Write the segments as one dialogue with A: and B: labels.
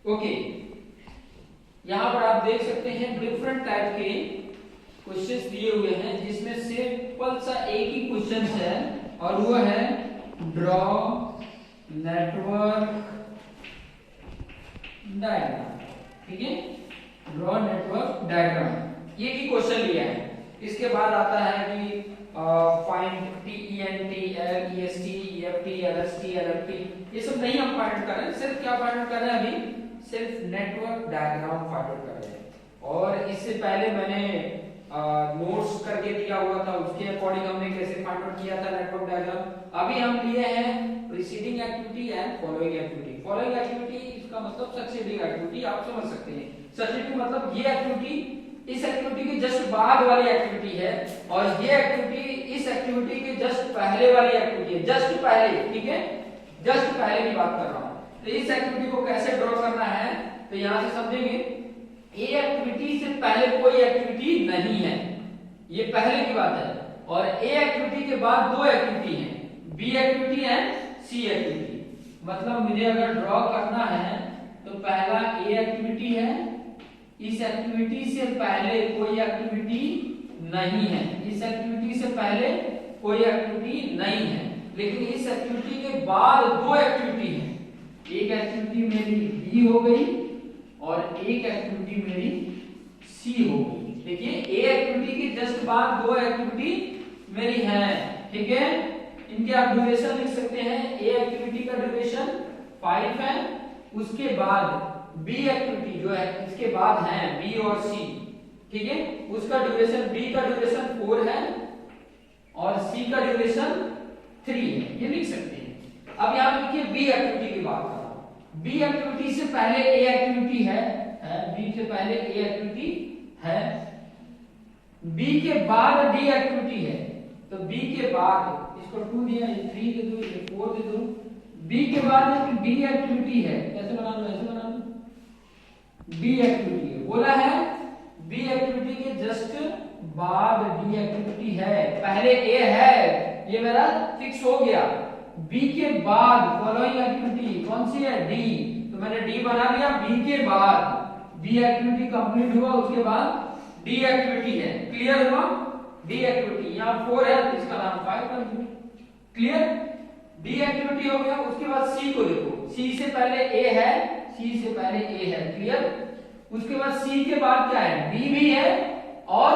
A: Okay, यहाँ पर आप देख सकते हैं डिफरेंट टाइप के क्वेश्चंस दिए हुए हैं, जिसमें सिंपल सा एक ही क्वेश्चन है और वो है ड्रॉ नेटवर्क डायग्राम। ठीक है, ड्रॉ नेटवर्क डायग्राम ये भी क्वेश्चन लिया है। इसके बाद आता है कि find TENT LEST EFT LST LFT, ये सब नहीं हम फाइंड कर रहे हैं, सिर्फ क्या फाइंड कर रहे हैं अभी, सिर्फ नेटवर्क डायग्राम फाइंड कर रहे हैं। और इससे पहले मैंने नोट्स करके दिया हुआ था, उसके अकॉर्डिंग हमने कैसे फाइंड आउट किया था नेटवर्क डायग्राम। अभी हम लिए हैं preceding activity and following activity. Following activity इसका मतलब सक्सीडिंग एक्टिविटी, आप समझ सकते हैं। सक्सीडिंग मतलब ये एक्टिविटी इस एक्टिविटी के जस्ट बाद वाली एक्टिविटी है, और ये एक्टिविटी इस एक्टिविटी के जस्ट पहले वाली एक्टिविटी है, जस्ट पहले। ठीक है, जस्ट पहले की बात कर रहा हूं। तो इस एक्टिविटी को कैसे ड्रॉ करना है, तो यहां से समझेंगे ए एक्टिविटी से पहले कोई एक्टिविटी नहीं है, ये पहले की बात है। और ए एक्टिविटी के बाद दो एक्टिविटी है, B activity and C activity. मतलब मुझे अगर ड्रॉ करना है तो पहला ए एक्टिविटी है, इस एक्टिविटी से पहले कोई एक्टिविटी नहीं है, इस एक्टिविटी से पहले कोई एक्टिविटी नहीं है, लेकिन इस एक्टिविटी के बाद दो एक्टिविटी है। एक एक्टिविटी मेरी बी हो गई और एक एक्टिविटी मेरी सी हो गई। देखिए, ए एक्टिविटी के जस्ट बाद दो एक्टिविटी मेरी है। ठीक है, इनके आप ड्यूरेशन लिख सकते हैं। ए एक्टिविटी का ड्यूरेशन 5 है, उसके बाद बी एक्टिविटी जो है इसके बाद है बी और सी। ठीक है, उसका ड्यूरेशन, बी का ड्यूरेशन 4 है और सी का ड्यूरेशन 3 है, ये लिख सकते हैं। अब यहां देखिए बी एक्टिविटी की बात कर रहा हूं। बी एक्टिविटी से पहले ए एक्टिविटी है, बी से पहले ए एक्टिविटी है, बी के बाद डी एक्टिविटी है। तो बी के बाद इसको 2 दिया, 3 दे दो, 4 दे दो। बी के बाद डी एक्टिविटी है, कैसे बना लो, ऐसे बना लो, बी एक्टिविटी है। बोला है बी एक्टिविटी के जस्ट बाद डी एक्टिविटी है, पहले ए है, ये मेरा फिक्स हो गया। बी के बाद फॉलोइंग एक्टिविटी कौन सी है, डी, तो मैंने डी बना लिया। बी के बाद बी एक्टिविटी कंप्लीट हुआ, उसके बाद डी एक्टिविटी है। क्लियर हुआ, डी एक्टिविटी यहाँ 4 है तो इसका नाम 5 कर दूं। क्लियर, डी एक्टिविटी हो गया। उसके बाद सी को देखो, सी से पहले ए है, सी से पहले ए है। क्लियर, उसके बाद सी के बाद क्या है, बी भी है और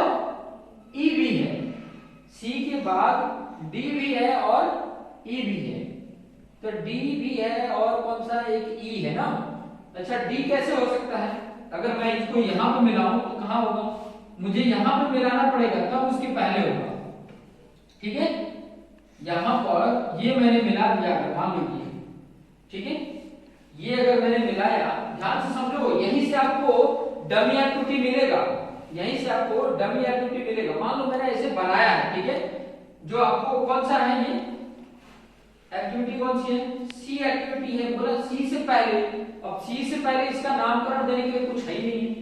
A: ई भी है। सी के बाद डी भी है और ई भी है, तो डी भी है और कौन सा, एक ई है ना। अच्छा, डी कैसे हो सकता है, अगर मैं इसको यहां पे मिलाऊं तो कहां होगा, मुझे यहां पे मिलाना पड़ेगा, तब उसके पहले होगा। ठीक है, यहां पर ये मैंने मिला दिया, अगर मान लीजिए, ठीक है, ये अगर मैंने मिलाया, ध्यान से समझो, यहीं से आपको डमी एक्टिविटी मिलेगा, यहीं से आपको डमी एक्टिविटी मिलेगा। मान लो मैंने ऐसे बनाया है, ठीक है, जो आपको कौन सा है, ये एक्टिविटी कौन सी है, सी एक्टिविटी है। बोला सी से पहले, अब सी से पहले इसका नामकरण देने के लिए कुछ है ही नहीं है।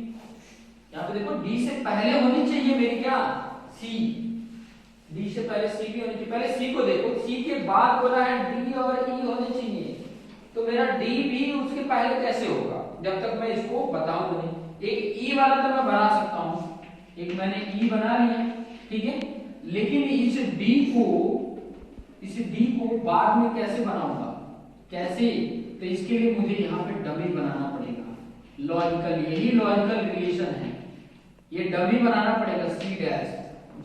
A: यहाँ पे देखो, डी से पहले होनी चाहिए मेरी क्या, सी, डी से पहले सी भी होनी चाहिए। पहले सी को देखो, सी के बाद बोला है डी और ई होने चाहिए, तो मेरा डी भी उसके पहले कैसे होगा, जब तक मैं इसको बताऊं नहीं। एक ई वाला तो मैं बना सकता हूं, एक मैंने ई बना लिया, ठीक है, लेकिन इस डी को बाद में कैसे बनाऊंगा, कैसे, तो इसके लिए मुझे यहाँ पे डमी बनाना पड़ेगा। लॉजिकल, यही लॉजिकल रिलेशन है, ये डमी बनाना पड़ेगा, सी डैश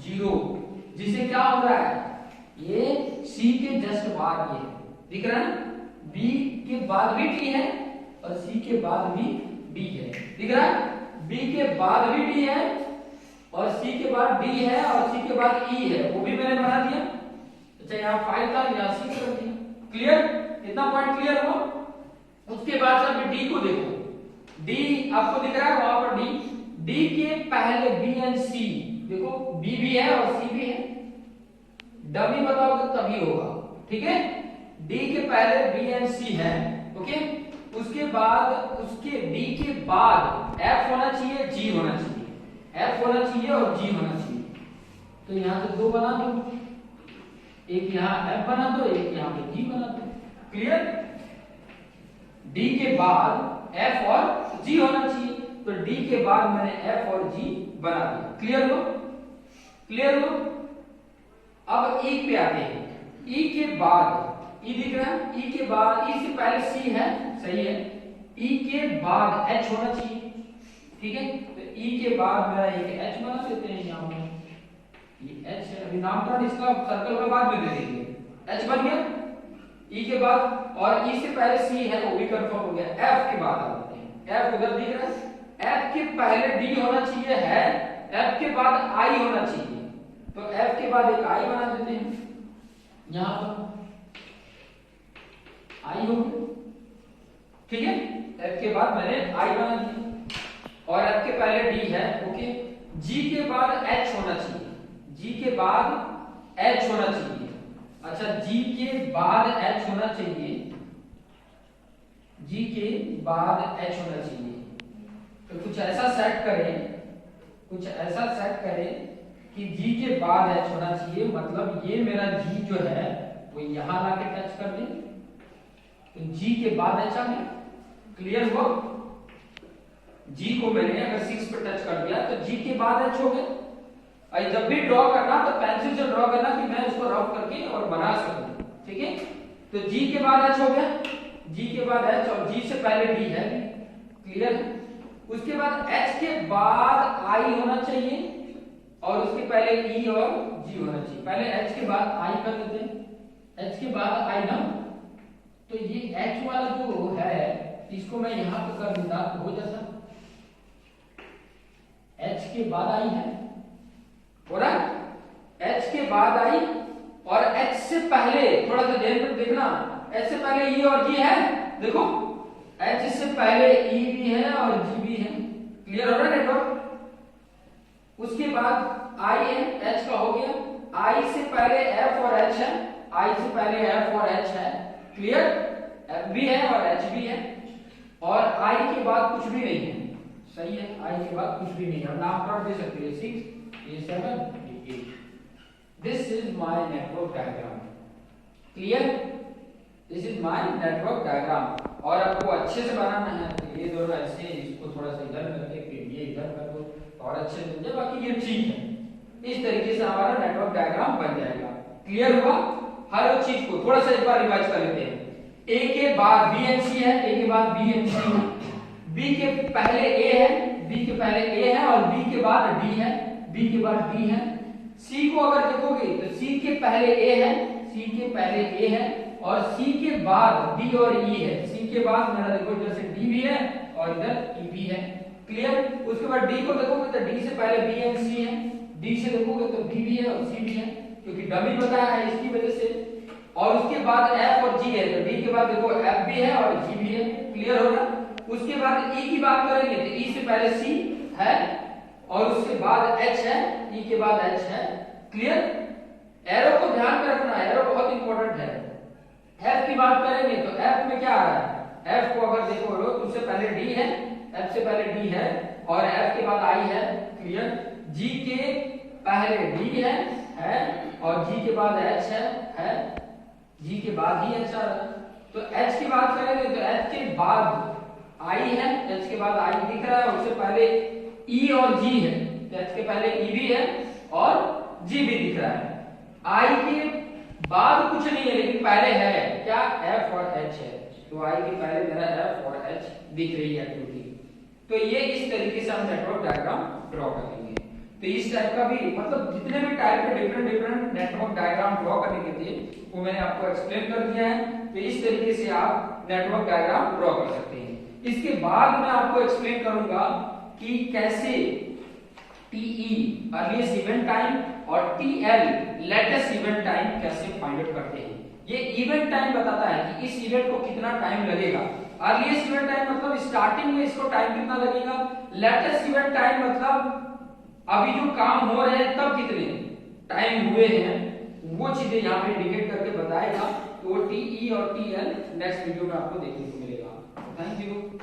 A: 0, जिसे क्या हो रहा है, ये सी के जस्ट बाद ये दिख रहा है, बी के बाद भी डी है और सी के बाद भी डी है, दिख रहा है, बी के बाद भी डी है और सी के बाद डी है और सी के बाद ई है, वो भी मैंने बना दिया। अच्छा, यहाँ 5 था, यहाँ 6 कर दिया। क्लियर, इतना पॉइंट क्लियर हुआ। उसके बाद सब डी को देखो, डी आपको दिख रहा है वहां पर, डी के पहले बी एंड सी, देखो बी भी है और सी भी है, डमी बताओगे तभी होगा। ठीक है, डी के पहले बी एंड सी है, ओके, उसके बाद उसके डी के बाद एफ होना चाहिए, जी होना चाहिए, एफ होना चाहिए और जी होना चाहिए। तो यहां से 2 बना दो, एक यहां एफ बना दो, एक यहां पे जी बना दो। क्लियर, डी के बाद एफ और जी होना चाहिए, तो डी के बाद मैंने एफ और जी बना दिया। क्लियर हो? क्लियर हो? अब ई पे आते हैं। ई के बाद ई दिख रहा है, ई के बाद ई से पहले सी है, सही है, ई के बाद एच होना चाहिए, ठीक है। तो ई के बाद मेरा एक एच बना देते हैं यहाँ पे, ये एच है, अभी नामकरण इसका सर्कल का बाद में दे देंगे, एच बन गया ई के बाद, और ई से पहले सी है वो भी कंफर्म हो गया। एफ के बाद आते हैं, एफ उधर दिख रहा है, एफ के पहले डी होना चाहिए है, एफ के बाद आई होना चाहिए, तो एफ के बाद एक आई बना देते हैं यहां पर, आई हो गया, ठीक है। एफ के बाद मैंने आई बना दिया, और एफ के पहले डी है, ओके। जी के बाद एच होना चाहिए, जी के बाद एच होना चाहिए, अच्छा जी के बाद एच होना चाहिए, जी के बाद एच होना चाहिए, तो कुछ ऐसा सेट करें, कुछ ऐसा सेट करें कि जी के बाद एच होना चाहिए, मतलब ये मेरा जी जो है वो यहां लाके टच कर दे, तो जी के बाद एच आ गया। क्लियर हुआ? जी को मैंने अगर 6 पे टच कर दिया तो जी के बाद एच हो गया। और जब भी ड्रॉ करना तो पेंसिल से ड्रॉ करना कि मैं उसको रफ करके और बना सकूं, ठीक है। तो जी के बाद एच हो गया, जी के बाद एच और जी से पहले डी है, क्लियर है। उसके बाद एच के बाद आई होना चाहिए और उसके पहले ई और जी होना चाहिए। पहले एच के बाद आई कर देते हैं, एच के बाद आई ना, तो ये एच वाला जो है इसको मैं यहां पे कर देता तो हो जाता, एच के बाद आई है, हो रहा है, एच के बाद आई, और एच से पहले थोड़ा सा ध्यान में देखना, एच से पहले ई और जी है, देखो एच से पहले ई भी है और जी भी है, क्लियर हो रहा है नेटवर्क। उसके बाद आई है, एच का हो गया, आई से पहले एफ और एच है, आई से पहले एफ और एच है, क्लियर, एफ भी है और एच भी है, और आई के बाद कुछ भी नहीं है, सही है, आई के बाद कुछ भी नहीं है, नामकरण दे सकते हैं 6 ये 7 ये 8। This is my network diagram, clear, this is my network diagram. और आपको अच्छे से बनाना है तो ये दोनों ऐसे, इसको थोड़ा सा इधर करके फिर ये इधर कर दो और अच्छे से, बाकी ये ठीक है। इस तरीके से हमारा नेटवर्क डायग्राम बन जाएगा। क्लियर हुआ? हर चीज को थोड़ा सा एक बार रिवाइज कर लेते हैं। ए के बाद बी एंड सी है, ए के बाद बी एंड सी है, बी के पहले ए है, बी के पहले ए है और बी के बाद डी है, बी के बाद डी है। सी को अगर देखोगे तो सी के पहले ए है, सी के पहले ए है और सी के बाद डी और ई है, सी के बाद मेरा देखो इधर से डी भी है और इधर ई भी है, क्लियर। उसके बाद डी को देखोगे तो डी से पहले बी एंड सी है, डी से देखोगे तो बी भी है और सी भी है, क्योंकि डमी बताया है इसकी वजह से। और उसके बाद एफ और जी है, तो डी के बाद देखो एफ भी है और जी भी है, क्लियर होगा। उसके बाद ई की बात करेंगे तो ई से पहले सी है और उसके बाद एच है, ई के बाद एच है, क्लियर। एरो को ध्यान में रखना, एरो बहुत इंपॉर्टेंट है। एफ की बात करेंगे तो एफ में क्या आ रहा है, एफ को अगर देखो तो उससे पहले डी है, एफ से पहले डी है और एफ के बाद आई है, क्लियर। जी के पहले डी है और जी के बाद एच है, जी के बाद ही एच आ रहा है। तो एच की बात करेंगे तो एच के बाद आई है, एच के बाद आई दिख रहा है, उससे पहले ई और जी है, तो एच के पहले ई भी है और जी भी दिख रहा है। आई के बाद कुछ नहीं है लेकिन पहले है क्या, एफ और एच है, तो आई के पहले मेरा एफ और एच दिख रही है एक्टिविटी। तो ये इस तरीके से हम नेटवर्क डायग्राम ड्रॉ करेंगे। तो इस टाइप का भी मतलब जितने भी टाइप के डिफरेंट नेटवर्क डायग्राम ड्रॉ करने के लिए वो मैंने आपको एक्सप्लेन कर दिया है। तो इस तरीके से आप नेटवर्क डायग्राम ड्रॉ कर सकते हैं। इसके बाद मैं आपको एक्सप्लेन करूंगा कि कैसे टीई अर्लीस्ट इवेंट टाइम और टीएल लेटेस्ट इवेंट टाइम कैसे फाइंड आउट करते हैं। ये इवेंट टाइम बताता है कि इस इवेंट को कितना टाइम लगेगा। अर्लीस्ट इवेंट टाइम मतलब स्टार्टिंग में इसको टाइम कितना लगेगा, लेटेस्ट इवेंट टाइम मतलब अभी जो काम हो रहे हैं तब कितने टाइम हुए हैं, वो चीजें यहाँ पे इंडिकेट करके बताएगा। तो वो टीई और टीएल नेक्स्ट वीडियो में आपको देखने को मिलेगा। Thank you.